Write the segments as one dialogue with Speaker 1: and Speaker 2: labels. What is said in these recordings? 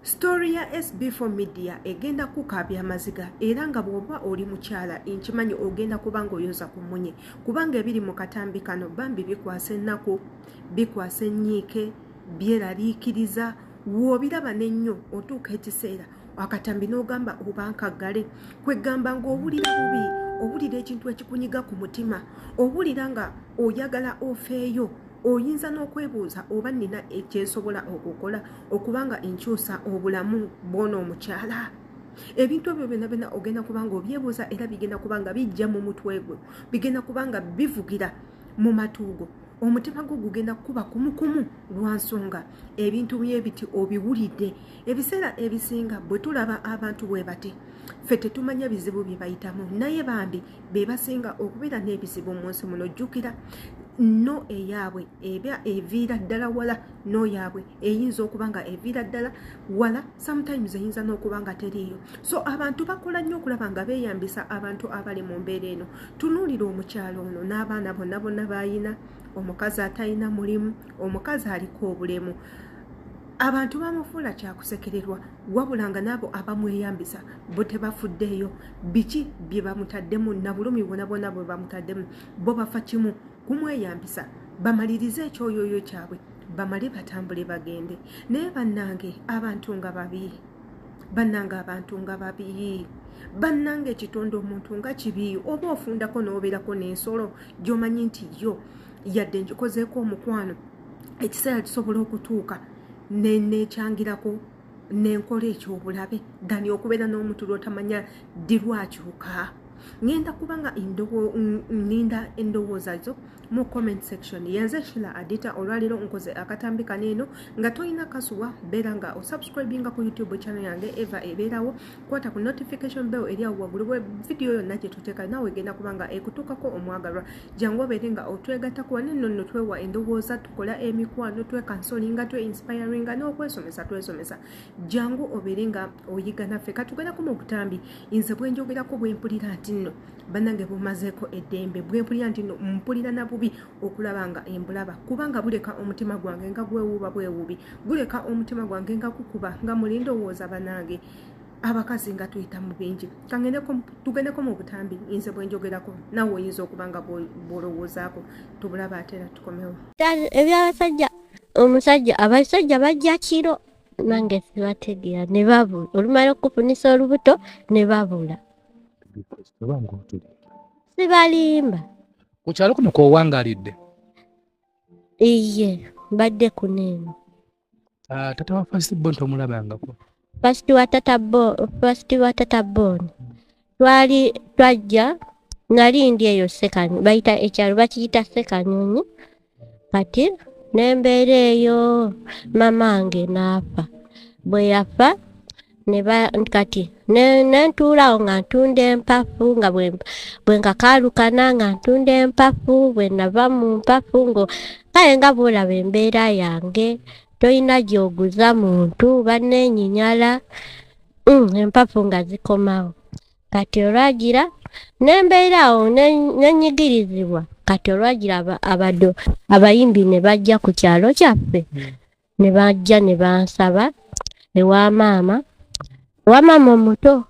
Speaker 1: Story ya SB4 Media egenda kukaabya amaziga era nga bw'oba oli mukyala nkimanyi ogenda kubanga oyoza ku munye kubanga ebiri mu katambi kano bambi bikwasa ennaku bikwasa ennyiike byeraliikiriza w'obiraba n'ennyo otuuka ekiseera akatambi n'ogamba oba nkaggale kwegamba ng'owulira bubi owulira ekintu ekikunyiga ku mutima owulira nga oyagala ofeeyo oyinza n'okwebuuza oba nina ekyensobola okukola okubanga enkyusa obulamu bw'ono omukyala ebintu ebyo byonna ogenda kubanga obyebuuza era bigenda kubanga bijja mu mutwe gwe bigenda kubanga bivugira mu matuugo omutima gwo gugenda kuba kumukumu lwa nsonga ebintu byebiti obiwulidde ebiseera ebisinga bwe tulaba abantu bwe bati ffe tetumanya bizibu bye bayitamu naye bambi be basinga okubeera n'ebizibu mu nsi muno jjukira no eyaabwe eba eviira ddala wala no yaabwe eyinza okuba nga eviira ddala wala sometimes eyinza n'okuba nga teriiyo so abantu bakola nnyo okulaba nga beeyambisa abantu abali mu mbeera eno tunuulira omukyalo ono n'abaana bonna baayina omukazi atalina mulimu omukazi aliko obulemu abantu bamufuula kyakusekererwa wabula nga n'abo abamweyambisa bo tebafuddeeyo biki bye bamutaddemu na bulumi bwona bwe bamutaddemu bo bafa kimu kumweyambisa bamalirize ekyoyoyo kyabwe bamale batambule bagende naye bannange abantu nga babi bannange ekitonde omuntu nga kibi oba ofundako n'obeerako n'ensolo gy'omanyi nti yo yadde ngikozeeko omukwano ekiseera kisobola okutuuka nekyangirako nenkola ekyobulabe dani okubeera n'omuntu lwotamanya ddi lwakyuka ngenda kubanga ninda endowooza zo mu comment section yanze Shila Adita olwaliro nkoze akatambi kaneeno nga toyina kasuwa beera nga osubscribinga ku YouTube channel yange Eva ebeerawo kwata ku notification bell eri awo waggulu bwe video yonna gye tuteeka naawe egenda kubanga ekutuukako omwagalwa jangu obeere nga otwegattako wane nno twewa endowooza tukola emikwano twekansolinga tweinspiringa n'okwesomesa twesomesa jangu obeere nga oyiga naffe katugerako mu butambi nze bwenjogerako bwempulira nti nno bannange bumazeeko eddembe bwempulira nti nno mpulira na bubi okulaba nga embulaba kubanga buleka omutima gwange nga gwewuuba bwewubi buleka omutima gwange nga kukuba nga mulindowooza bannange abakazi nga tuyita mu bingi tugendeko mu butambi nze bwenjogerako nawe oyinza okuba nga bwolowoozaako tubulaba atera tukomewo
Speaker 2: ebyabasajja omusajja abasajja bajja kiro nange sibategeera ne babula olumala okufunisa olubuto ne babula sibalimba
Speaker 3: ku kyalo kuno k'owangalidde
Speaker 2: iye mbadde kuneeno
Speaker 3: tata wa first born tomulabangako
Speaker 2: first wa tata born twajja nali ndi eyo sekanyonyi bayita ekyalo bakiyita sekanyonyi kati nembeera eyo mamange naafa bwe yafa kati nentuulawo nga ntunda empafu nga bwe nkakaalukana nga ntunda empafu bwe nava mu mpafu ngo kale nga bwolaba embeera yange toyina gy'oguza muntu banneenyinyala empafu nga zikomawo kati olwagira nembeeraawo nenyigirizibwa kati olwagira abayimbi ne bajja ku kyalo kyaffe ne bajja ne bansaba ewa maama omuto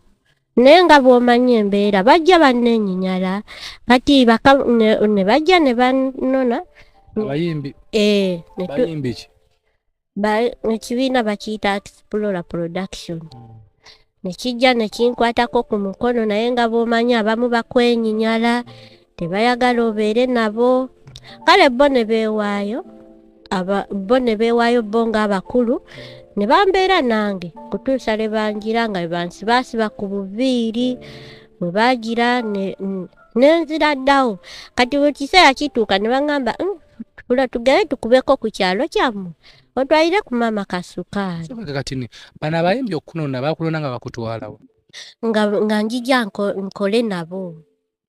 Speaker 2: naye nga bw'omanyi embeera bajja banneenyinyala kati ne bajja ne bannona
Speaker 3: abayimbi ki
Speaker 2: ekibiina bakiyita Explora Production nekijja nekinkwatako ku mukono naye nga bw'omanyi abamu bakwenyinyala tebayagala obeere nabo kale bo ne beewaayo bo ng'abakulu ne bambeera nange kutuusa le bangira nga bansibaasiba ku buviiri bwe bagira nenzira ddawo kati bwe kiseera kituuka ne baŋŋamba tugende tukubeko ku kyalo kyammwe otwalire ku maama kasukaali
Speaker 3: kati bano abayimbi okukunona bakulona nga bakutwalawo
Speaker 2: nga njija nkole nabo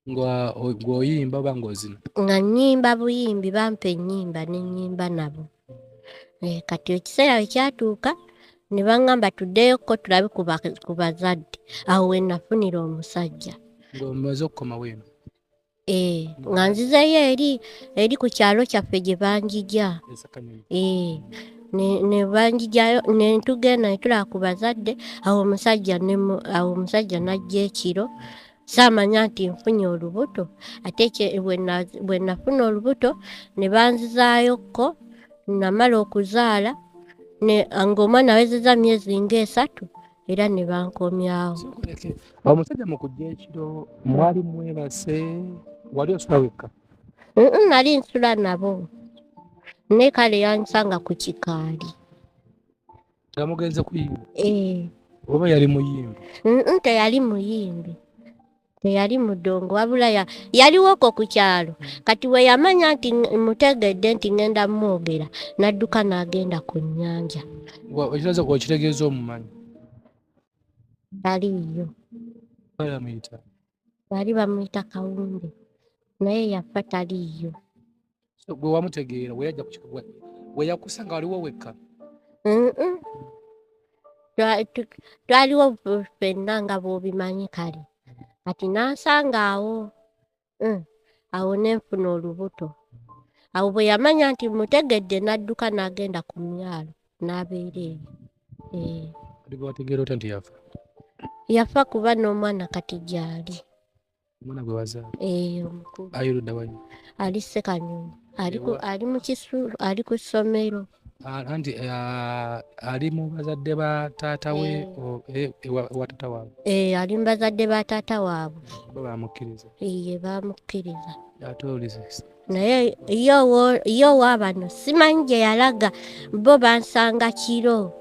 Speaker 3: ng'oyimba oba ng'ozina
Speaker 2: nga nnyimba buyimbi bampa ennyimba n'ennyimba nabo kati ekiseera bwe kyatuuka ne baŋŋamba tuddeyoko tulabe ku bazadde awo we nafunira omusajja
Speaker 3: ng'omaze okukomawo eno
Speaker 2: nga nzizeyo eri ku kyalo kyaffe gye banjija ne banjijayo ne tugenda ne tulaba ku bazadde awo omusajja n'ajja ekiro saamanya nti nfunye olubuto ate bwe nafuna olubuto ne banzizaayokko namala okuzaala ng'omwana awezezza myezi nga 3 era ne bankomyawo.
Speaker 3: Omusajja mu kujja ekiro mwali mwebase wali osula wekka?
Speaker 2: Nali nsula nabo ne kale yansanga ku kikaali.
Speaker 3: Nga mugenze kuyimba? Oba yali muyimbi?
Speaker 2: Teyali muyimbi, teyali mudongo wabula yaliwoko ku kyalo kati we yamanya nti mutegedde nti ngenda mwogera n'adduka n'agenda ku nnyanja.
Speaker 3: Ekiraza okitegeeza omumanyi?
Speaker 2: Taliiyo. Bali bamuyita Kawunde naye yafa taliiyo.
Speaker 3: Gwe wamutegeera weyajja ku kikuba we yakusanga waliwo wekka?
Speaker 2: Twaliwo ffenna nga bw'obimanyi kale kati nansanga awo nenfuna olubuto awo bwe yamanya nti mutegedde n'adduka n'agenda ku myalo n'abeera eyo.
Speaker 3: Wategeera otya nti yafa?
Speaker 2: Yafa kuba n'omwana kati gy'ali.
Speaker 3: Omwana gwe wazaala?
Speaker 2: Omukulu.
Speaker 3: Ayoludda wayi?
Speaker 2: Ali Ssekanyonyi ali mu Kisuulu ali ku ssomero.
Speaker 3: Anti ali mu bazadde ba taata we wa taata waabwe?
Speaker 2: Ali mu bazadde ba taata waabwe.
Speaker 3: Bamukkiriza?
Speaker 2: Bamukkiriza.
Speaker 3: Ate olize?
Speaker 2: Naye yo waabano simanyi gye yalaga bo bansanga kiro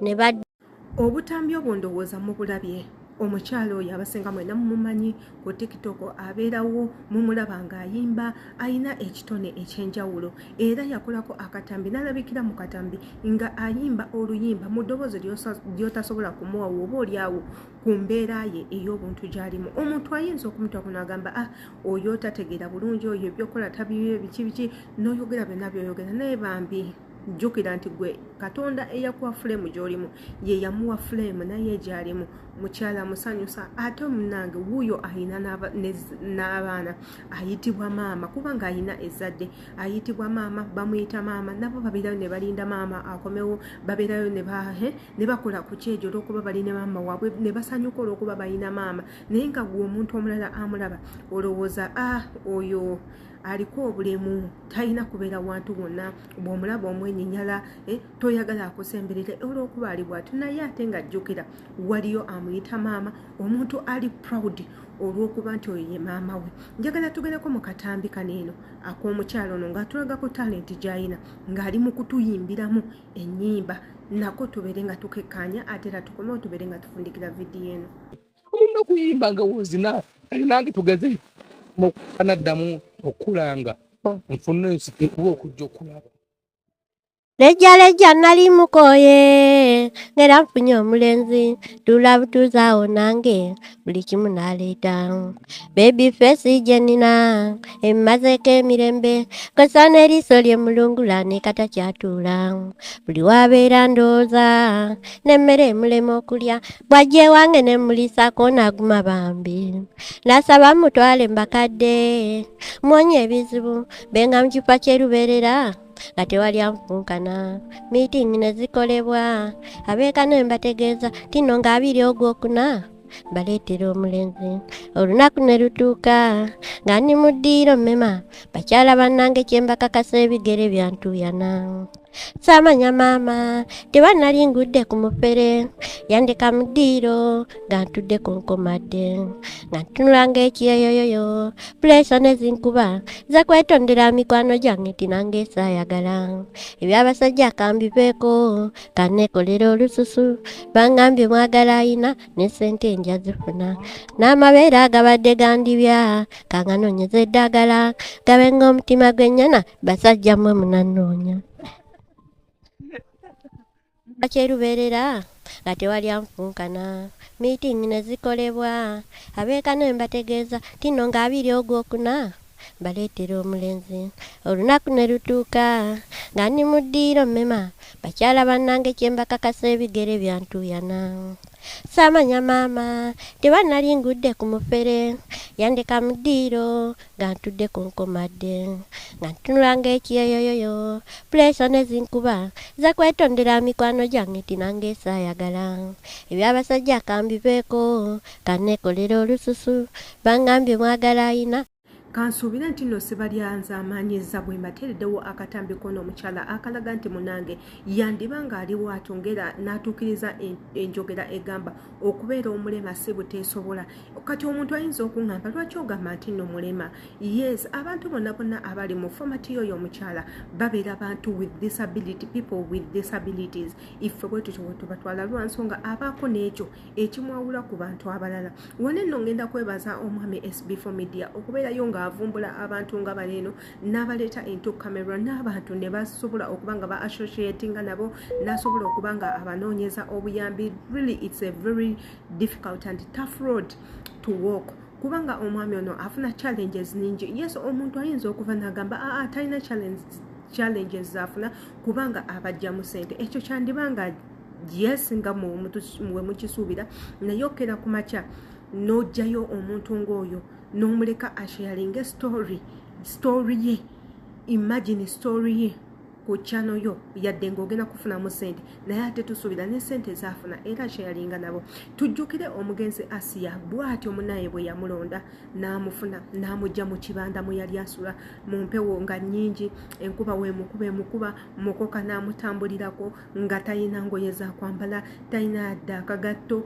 Speaker 2: ne
Speaker 1: obutambi obwo ndowooza mubulabye. Omukyalo oyo abasinga mwena mumumanyi ku TikTok abeerawo mumulaba ng'ayimba ayina ekitone ekyenjawulo era yakolako akatambi n'alabikira mu katambi nga ayimba oluyimba mu ddoboozi ly'otasobola kumuwa oba oliawo ku mbeera ye ey'obuntu gy'alimu. Omuntu ayinza okumutuuka n'agamba oyo tategeera bulungi oyo ebyokola tabiwe biki n'oyogera byonna by'oyogera naye bambi jjukira nti gwe Katonda eyakuwa fulemu gy'olimu ye yamuwa fulemu naye gy'alimu. Mukyala musanyusa ate omunange wuuyo ayina n'abaana ayitibwa maama kubanga ayina ezzadde ayitibwa maama bamuyita maama nabo babeerayo ne balinda maama akomewo babeerayo ne bakola ku kyejo olw'okuba balina maama waabwe ne basanyuka olw'okuba balina maama naye nga gwe omuntu omulala amulaba olowooza oyo aliko obulemu talina kubeera wantu wonna bw'omulaba omwenyinyala toyagala akusemberere olw'okuba ali bw'ati naye ate nga jjukira waliyo amuyita maama omuntu ali proud olw'okuba nti oyo ye maama we. Njagala tugereko mu katambi kaneeno ak'omukyalo ono nga tulaga ku talenti gy'ayina ng'ali mu kutuyimbiramu ennyimba nako tubeere nga tukekkaanya ate era tukomewo tubeere nga tufundikira vidiyo eno.
Speaker 3: Olina okuyimba nga wozina kali nange tugeze mukanaddamu okulanga nfune kuba okujja okulaba.
Speaker 2: Lejja nali mukoye ngera nfunye omulenzi tula butuzaawo nange buli kimu n'aleeta baby face gye nina emmazeeko emirembe kosa n'eriiso lye mulungula ne kata kyatuula buli wabeera ndowooza n'emmere emulema okulya bw'ajja ewange ne muliisaako n'aguma bambi nasaba mutwale mbakadde mwonye ebizibu benga mu kifo ky'erubeerera nga tewali anfunkana meeting ne zikolebwa abeeka ne mbategeeza tino nga 2 Ogwokuna baleetera omulenzi olunaku ne lutuuka nga ndi mu ddiiro mmema bakyala bannange kye mbakakasa ebigere byantuuyana saamanya maama tebannali ngudde ku mufere yandeka mu ddiiro nga ntudde ku nkomadde nga ntunulanga ekiyoyoyoyo puleesa ne zinkuba za kwetondera mikwano gyange ti nange saayagala ebyabasajja kambiveeko kanneekolera olususu bangambye mwagala Ayina ne ssente nja zifuna n'amabeere agabadde gandibya kanganoonyeza eddagala gabenga omutima gw'ennyana basajja mmwe munannoonya bakyerubeerera nga tewali anfunkana meeting ne zikolebwa abeeka ne mbategeeza tino nga 2 Ogwokuna baleetera omulenzi olunaku ne lutuuka nga ndi mu ddiiro mema bakyala bannange kye mbakakasa ebigere byantuyana saamanya maama tebannali ngudde ku mufere yandeka mu ddiiro nga ntudde ku nkomadde nga ntunulanga ekiyoyoyoyo puleeso ne zinkuba za kwetondera mikwano gyange ti nange saayagala ebyabasajja akambibeeko kanneekolera olususu bangambye mwagala Ayina
Speaker 1: kansuubira nti nno sibalyanza amaanyiza bwe mbateereddewo akatambi kono omukyala akalaga nti munange yandiba ng'aliwo atongera n'atuukiriza enjogera egamba okubeera omulema si buteesobola kati omuntu ayinza okuŋŋamba lwaki ogamba nti nno mulema yes abantu bonna bonna abali mu fomati yoyo omukyala babeera bantu with disability people with disabilities iffe bwe tutyo bwe tubatwala lwa nsonga abaako n'ekyo ekimwawula ku bantu abalala wane nno ngenda kwebaza omwami SB4 Media okubeerayo nga avumbula abantu nga baleeno n'abaleeta into camera n'abantu ne basobola okuba nga ba associatinga nabo n'asobola okuba nga abanoonyeza obuyambi really it's a very difficult and tough road to walk kubanga omwami ono afuna challenges ningi yes omuntu ayinza okuva n'agamba talina challenges zaafuna kubanga abajja mu ssente ekyo kyandibanga yes nga mwe mukisuubira naye okera ku makya n'ojjayo omuntu ng'oyo n'omuleka asharinge story ye imagine story ye ku channel yo yadde ng'ogenda kufunamu ssente naye ate tusuubira ne ssente zaafuna era sharinga nabo tujjukire omugenzi Asiya bw'atyo munaye bwe yamulonda n'amufuna n'amujja mu kibanda mu yali asula mu mpewo nga nnyingi enkuba wemukuba mukoka n'amutambulirako nga talina ngoye za kwambala talina adda akagatto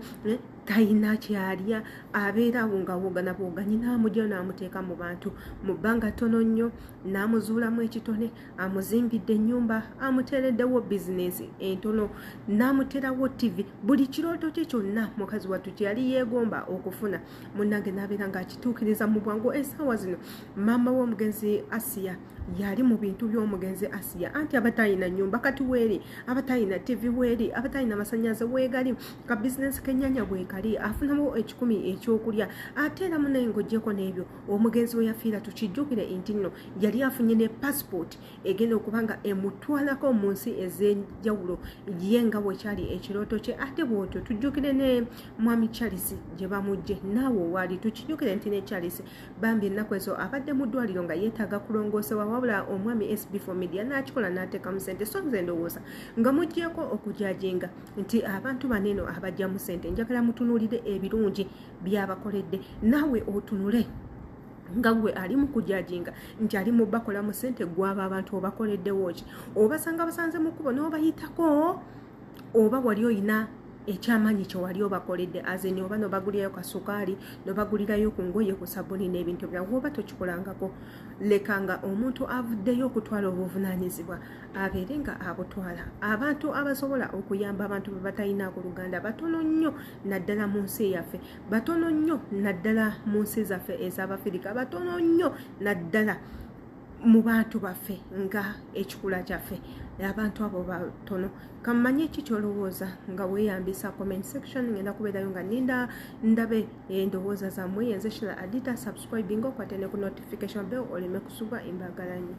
Speaker 1: talina kyalya abeera wongawogana bwoganyi n'amujja n'amuteeka mu bantu mu bbanga ttono nnyo n'amuzuulamu ekitone amuzimbidde ennyumba amuteereddewo bizinesi entono n'amuterawo TV buli kirooto kye kyonna mukazi wattu kye yali yeegomba okufuna munnange n'abeera ng'akituukiriza mu bwangu essaawa zino maama w'omugenzi Asiya yali mu bintu by'omugenzi Asiya anti abatayina nnyumba kati weeri abatayina TV weeri abatayina masannyalaze weegali ka bizinesi kenyanya bwekali afunamu 10 ekyokulya ate era munaye ng'oggyeko n'ebyo omugenzi we yafiira tukijjukire nti nno yali afunye ne passport egenda okuba nga emutwalako mu nsi ez'enjawulo ye nga bwekyali ekirooto kye ate bwotyo tujjukire ne mwami Charles gye bamugje naawe owaali tukijjukire nti ne Charles bambi ennaku ezo abadde mu ddwaliro nga yeetaaga kulongoosebwa wabula omwami SB4 Media n'akikola n'ateekamu ssente so nze ndowooza nga muggyeko okujajinga nti abantu baneeno abajja mu ssente njagala mutunuulire ebirungi byabakoledde naawe otunule nga gwe ali mu kujajinga nti ali mu bakola mu ssente gwaba abantu obakoleddewo ki obasanga basanze mu kkubo n'obayitako oba wali oyina ekyamanyi kye wali obakoledde azeni oba nobagulirayo kasukaali nobagulirayo ku ngoye ku sabuni n'ebintu byawe oba tokikolangako lekanga omuntu avuddeyo okutwala obuvunaanyizibwa abeere nga abutwala abantu abasobola okuyamba abantu be batalina ku Luganda batono nnyo naddala mu nsi yaffe batono nnyo naddala mu nsi zaffe ez'Abafirika batono nnyo naddala mu bantu baffe nga ekikula kyaffe abantu abo batono kamanye kikyolowooza nga weeyambisa comment section ngenda kubeerayo nga ninda ndabe endowooza zammwe yenze Shila Adita subscribing okwate ne ku notification bell oleme kusubwa embagalanyi